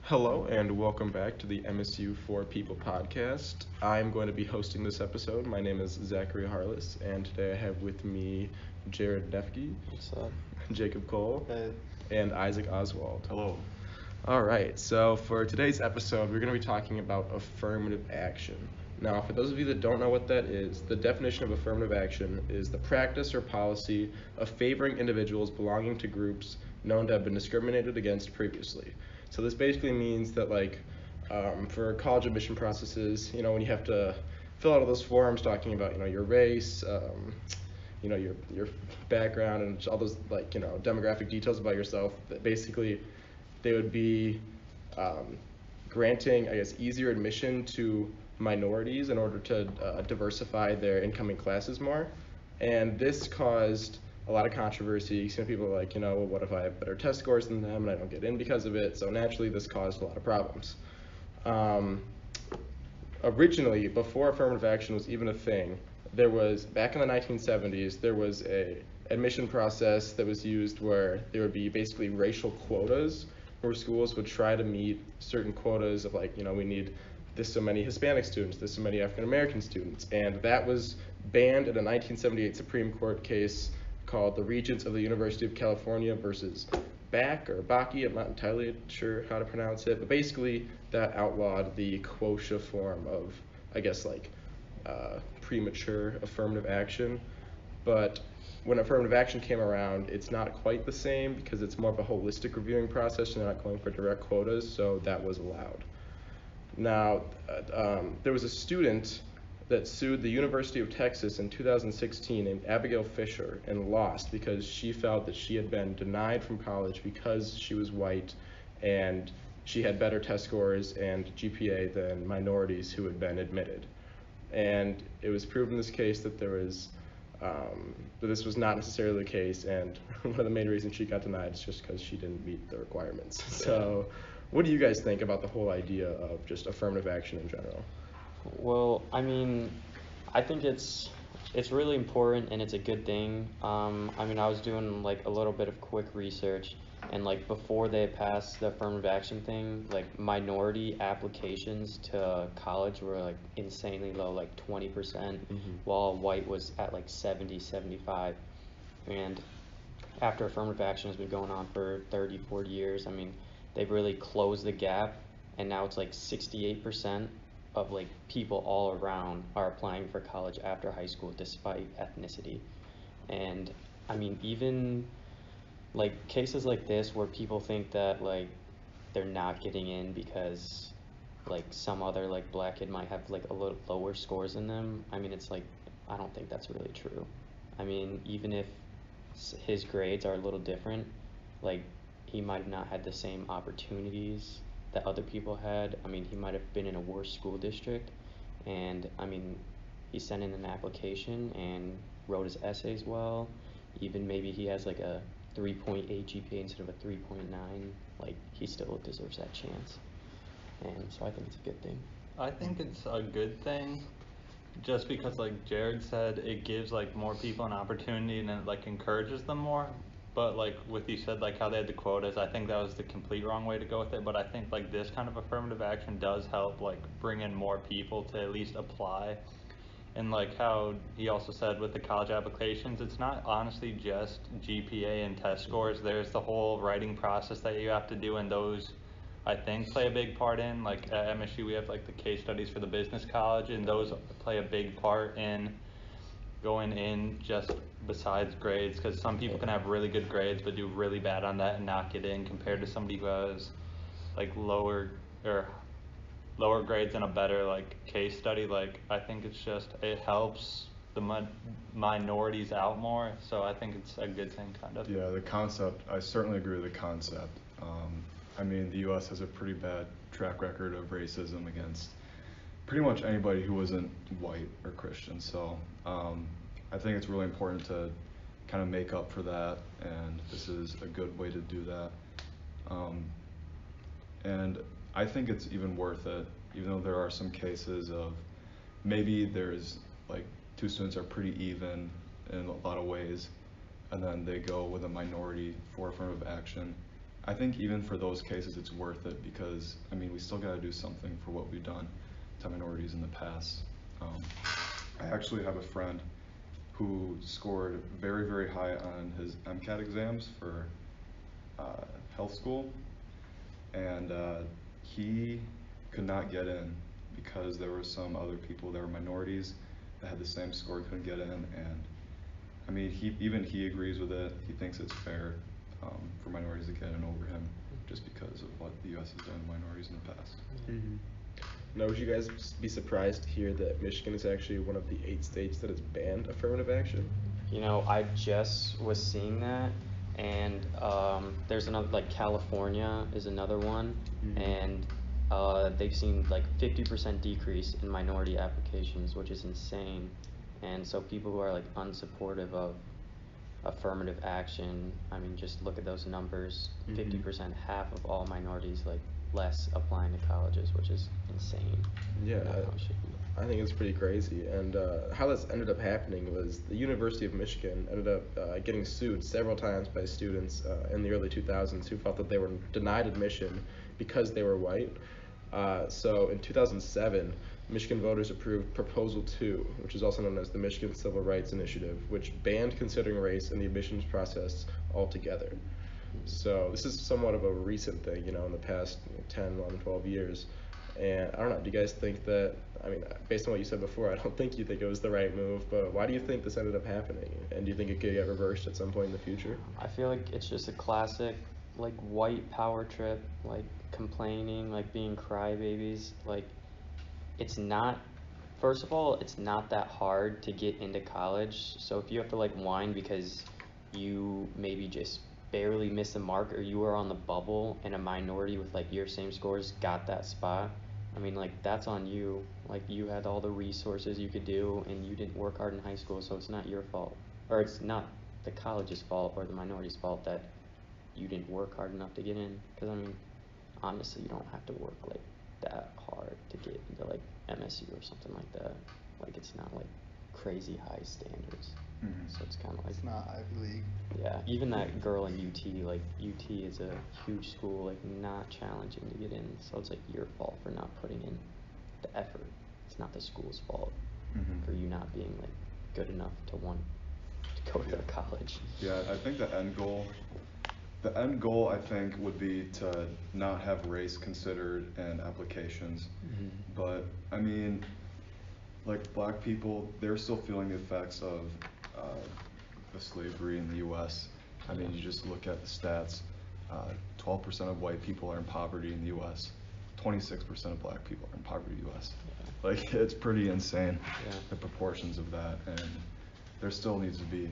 Hello and welcome back to the MSU4People podcast. I'm going to be hosting this episode. My name is Zachary Harless, and today I have with me Jared Nefke, What's up? Jacob Cole, Hey. and Isaac Oswald. Hello. All right, so for today's episode, we're going to be talking about affirmative action. Now, for those of you that don't know what that is, the definition of affirmative action is the practice or policy of favoring individuals belonging to groups known to have been discriminated against previously. So this basically means that, for college admission processes, when you have to fill out all those forms talking about, your race, your background, and all those, demographic details about yourself, that basically they would be granting, easier admission to minorities in order to diversify their incoming classes more. And this caused a lot of controversy. Some people are like, well, what if I have better test scores than them and I don't get in because of it? So naturally, this caused a lot of problems. Originally, before affirmative action was even a thing, back in the 1970s, there was a admission process that was used where there would be basically racial quotas, where schools would try to meet certain quotas of we need this so many Hispanic students, this so many African American students, and that was banned in a 1978 Supreme Court case called the Regents of the University of California versus Bakke. I'm not entirely sure how to pronounce it, but basically that outlawed the quota form of, premature affirmative action. But when affirmative action came around, it's not quite the same because it's more of a holistic reviewing process. You're not going for direct quotas, so that was allowed. Now, there was a student that sued the University of Texas in 2016 named Abigail Fisher and lost because she felt that she had been denied from college because she was white and she had better test scores and GPA than minorities who had been admitted. And it was proved in this case that that this was not necessarily the case, and one of the main reasons she got denied is just because she didn't meet the requirements. So what do you guys think about the whole idea of just affirmative action in general? Well, I think it's really important and it's a good thing. I was doing a little bit of quick research, and before they passed the affirmative action thing, minority applications to college were insanely low, 20%, while white was at 70, 75. And after affirmative action has been going on for 30, 40 years, they've really closed the gap, and now it's 68% of people all around are applying for college after high school despite ethnicity. And even cases like this where people think that they're not getting in because some other black kid might have a little lower scores than them, it's I don't think that's really true. Even if his grades are a little different, he might have not had the same opportunities that other people had. He might have been in a worse school district, and he sent in an application and wrote his essays well. Even maybe he has a 3.8 GPA instead of a 3.9. He still deserves that chance, and so I think it's a good thing. I think it's a good thing just because, like Jared said, it gives more people an opportunity and it encourages them more. But what you said, how they had the quotas, I think that was the complete wrong way to go with it. But I think this kind of affirmative action does help bring in more people to at least apply. And how he also said with the college applications, it's not honestly just GPA and test scores. There's the whole writing process that you have to do, and those I think play a big part in. At MSU, we have the case studies for the business college, and those play a big part in going in just besides grades, because some people can have really good grades but do really bad on that and not get in compared to somebody who has lower grades and a better case study. I think it helps the minorities out more, so I think it's a good thing kind of. Yeah, the concept, I certainly agree with the concept. The US has a pretty bad track record of racism against pretty much anybody who wasn't white or Christian, so I think it's really important to kind of make up for that, and this is a good way to do that. And I think it's even worth it, even though there are some cases of maybe there's two students are pretty even in a lot of ways, and then they go with a minority for affirmative action. I think even for those cases, it's worth it because, I mean, we still got to do something for what we've done to minorities in the past. I actually have a friend who scored very, very high on his MCAT exams for health school, and he could not get in because there were some other people that were minorities that had the same score, couldn't get in, and I mean, even he agrees with it. He thinks it's fair for minorities to get in over him just because of what the U.S. has done to minorities in the past. Mm-hmm. Now, would you guys be surprised to hear that Michigan is actually one of the 8 states that has banned affirmative action? You know, I just was seeing that, and there's another, like California is another one, and they've seen like 50% decrease in minority applications, which is insane. And so people who are like unsupportive of affirmative action, I mean, just look at those numbers. 50%, half of all minorities, like less applying to colleges, which is insane. Yeah, Not how it should be. I think it's pretty crazy. And how this ended up happening was the University of Michigan ended up getting sued several times by students in the early 2000s who felt that they were denied admission because they were white. So in 2007, Michigan voters approved Proposal 2, which is also known as the Michigan Civil Rights Initiative, which banned considering race in the admissions process altogether. So this is somewhat of a recent thing, you know, in the past 10, 11, 12 years. And I don't know, do you guys think that, I mean, based on what you said before, I don't think you think it was the right move, but why do you think this ended up happening? And do you think it could get reversed at some point in the future? I feel like it's just a classic, like, white power trip, like, complaining, like, being crybabies. Like, it's not, first of all, it's not that hard to get into college. So if you have to, like, whine because you maybe just barely missed the mark or you were on the bubble and a minority with, like, your same scores got that spot, I mean, like, that's on you. Like, you had all the resources you could do and you didn't work hard in high school, so it's not your fault. Or it's not the college's fault or the minority's fault that you didn't work hard enough to get in. Because, I mean, honestly, you don't have to work, like, that hard to get into, like, MSU or something like that. Like, it's not, like, crazy high standards. So it's kind of like... It's not Ivy League. Yeah, even that girl in UT, like, UT is a huge school, like, not challenging to get in. So it's, like, your fault for not putting in the effort. It's not the school's fault for you not being, like, good enough to want to go to their college. Yeah, I think the end goal, I think, would be to not have race considered in applications. But, I mean, like, black people, they're still feeling the effects of the slavery in the U.S. I mean, you just look at the stats. 12% of white people are in poverty in the U.S. 26% of black people are in poverty in the U.S. Like, it's pretty insane, the proportions of that. And there still needs to be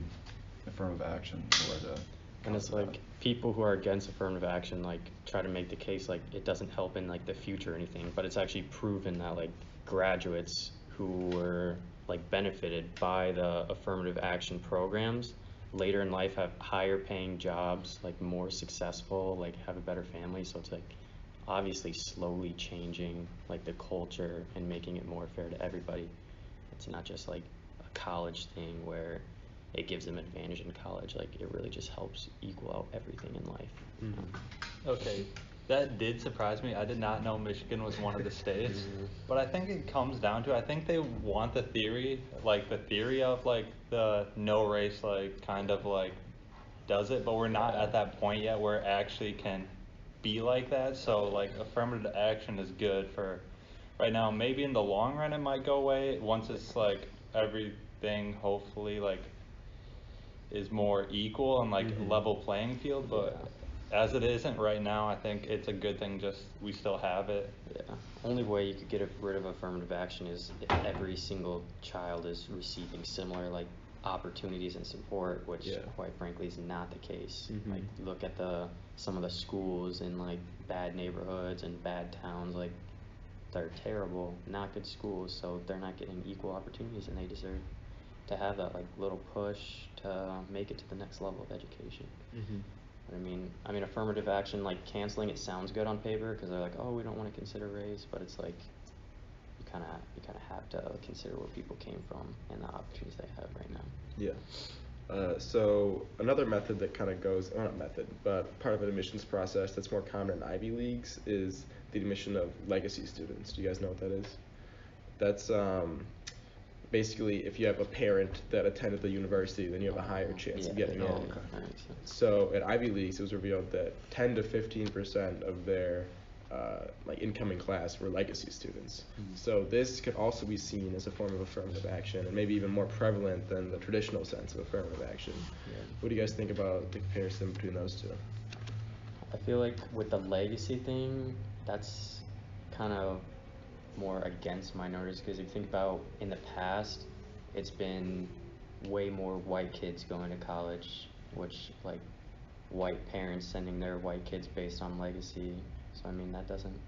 affirmative action in order to... And it's like people who are against affirmative action like try to make the case like it doesn't help in like the future or anything, but it's actually proven that like graduates who were like benefited by the affirmative action programs later in life have higher paying jobs, like more successful, like have a better family. So it's like obviously slowly changing like the culture and making it more fair to everybody. It's not just like a college thing where it gives them advantage in college. Like it really just helps equal out everything in life. Okay, that did surprise me. I did not know Michigan was one of the states, but I think it comes down to, I think they want the theory of like the no race, like kind of like does it, but we're not at that point yet where it actually can be like that. So like affirmative action is good for right now. Maybe in the long run it might go away once it's like everything hopefully like is more equal and like level playing field, but as it isn't right now, I think it's a good thing just we still have it. Yeah. Only way you could get rid of affirmative action is if every single child is receiving similar like opportunities and support, which quite frankly is not the case. Like look at some of the schools in like bad neighborhoods and bad towns, like they're terrible, not good schools, so they're not getting equal opportunities and they deserve to have that like little push to make it to the next level of education. But I mean affirmative action, like canceling it sounds good on paper because they're like, oh, we don't want to consider race, but it's like you kind of have to consider where people came from and the opportunities they have right now. Yeah. So another method that kind of goes, well, not method, but part of an admissions process that's more common in Ivy Leagues is the admission of legacy students. Do you guys know what that is? That's basically if you have a parent that attended the university, then you have a higher chance of getting in. That makes sense. So at Ivy Leagues, it was revealed that 10 to 15% of their like incoming class were legacy students. So this could also be seen as a form of affirmative action, and maybe even more prevalent than the traditional sense of affirmative action. What do you guys think about the comparison between those two? I feel like with the legacy thing, that's kind of more against minorities, because if you think about in the past, it's been way more white kids going to college, which like white parents sending their white kids based on legacy. So I mean that doesn't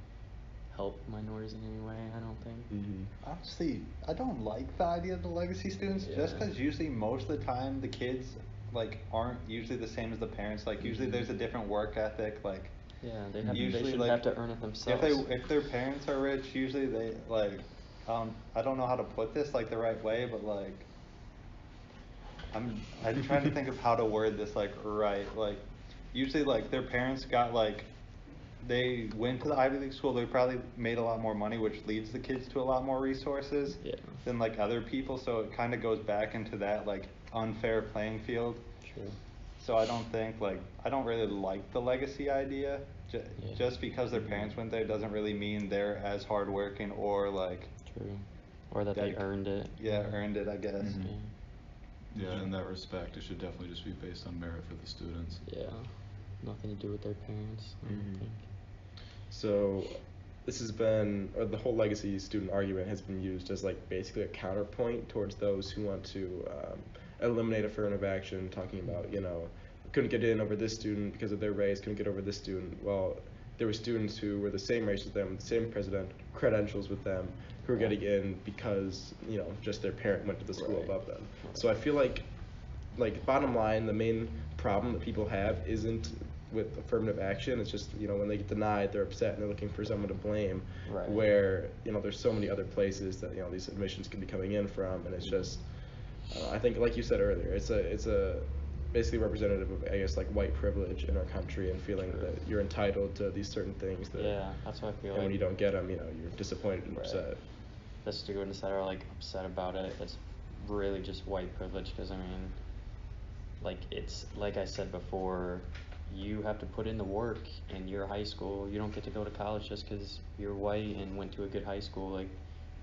help minorities in any way, I don't think. Honestly, I don't like the idea of the legacy students, just Yeah. because usually most of the time the kids like aren't usually the same as the parents. Like usually there's a different work ethic. Like Yeah, they usually should like have to earn it themselves. if their parents are rich, usually they like I don't know how to put this like the right way, but like I'm trying to think of how to word this like right. Like usually like their parents got like they went to the Ivy League school, they probably made a lot more money, which leads the kids to a lot more resources Yeah. than like other people. So it kind of goes back into that like unfair playing field. True. So I don't think like I don't really like the legacy idea. Just because their parents went there doesn't really mean they're as hardworking or like True. Or that they earned it. Yeah, earned it, I guess. Yeah, in that respect, it should definitely just be based on merit for the students. Yeah. Nothing to do with their parents, I don't think. So this has been, or the whole legacy student argument has been used as like basically a counterpoint towards those who want to eliminate affirmative action, talking about, you know, couldn't get in over this student because of their race, couldn't get over this student. Well, there were students who were the same race as them, the same credentials with them, who were getting in because, you know, just their parent went to the school above them. So I feel like bottom line, the main problem that people have isn't with affirmative action. It's just, you know, when they get denied, they're upset and they're looking for someone to blame. Right. Where, you know, there's so many other places that, you know, these admissions could be coming in from, and it's just, I think, like you said earlier, it's a basically representative of, I guess, like white privilege in our country and feeling that you're entitled to these certain things. That, Yeah, that's what I feel and like. when you don't get them, you know, you're disappointed and upset. The students that are like upset about it, it's really just white privilege, because I mean, like it's like I said before, you have to put in the work in your high school. You don't get to go to college just because you're white and went to a good high school. Like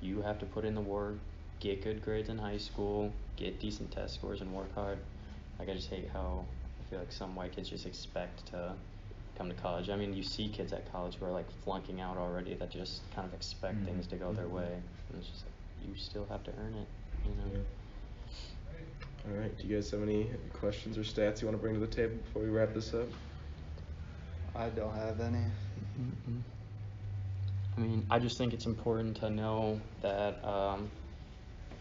you have to put in the work, get good grades in high school, get decent test scores, and work hard. Like I just hate how I feel like some white kids just expect to come to college. I mean, you see kids at college who are like flunking out already that just kind of expect things to go their way. And it's just like, you still have to earn it, you know? All right, do you guys have any questions or stats you want to bring to the table before we wrap this up? I don't have any. I mean, I just think it's important to know that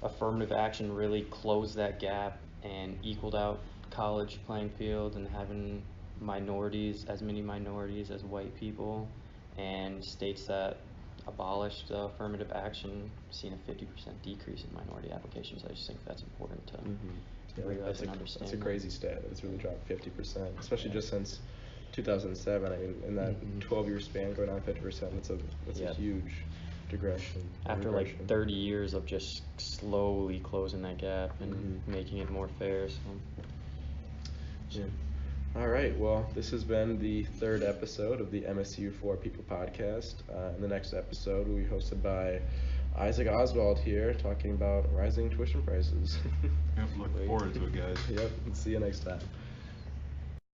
affirmative action really closed that gap and equaled out college playing field and having minorities, as many minorities as white people, and states that abolished affirmative action seen a 50% decrease in minority applications. I just think that's important to realize and understand. That's a crazy stat. It's really dropped 50%, especially just since 2007. I mean, in that 12-year span, going down 50%, that's a huge digression. After like 30 years of just slowly closing that gap and making it more fair. So. Yeah. All right, well, this has been the third episode of the MSU4People podcast. In the next episode, we'll be hosted by Isaac Oswald here, talking about rising tuition prices. Yep, looking forward to it, guys. Yep, see you next time.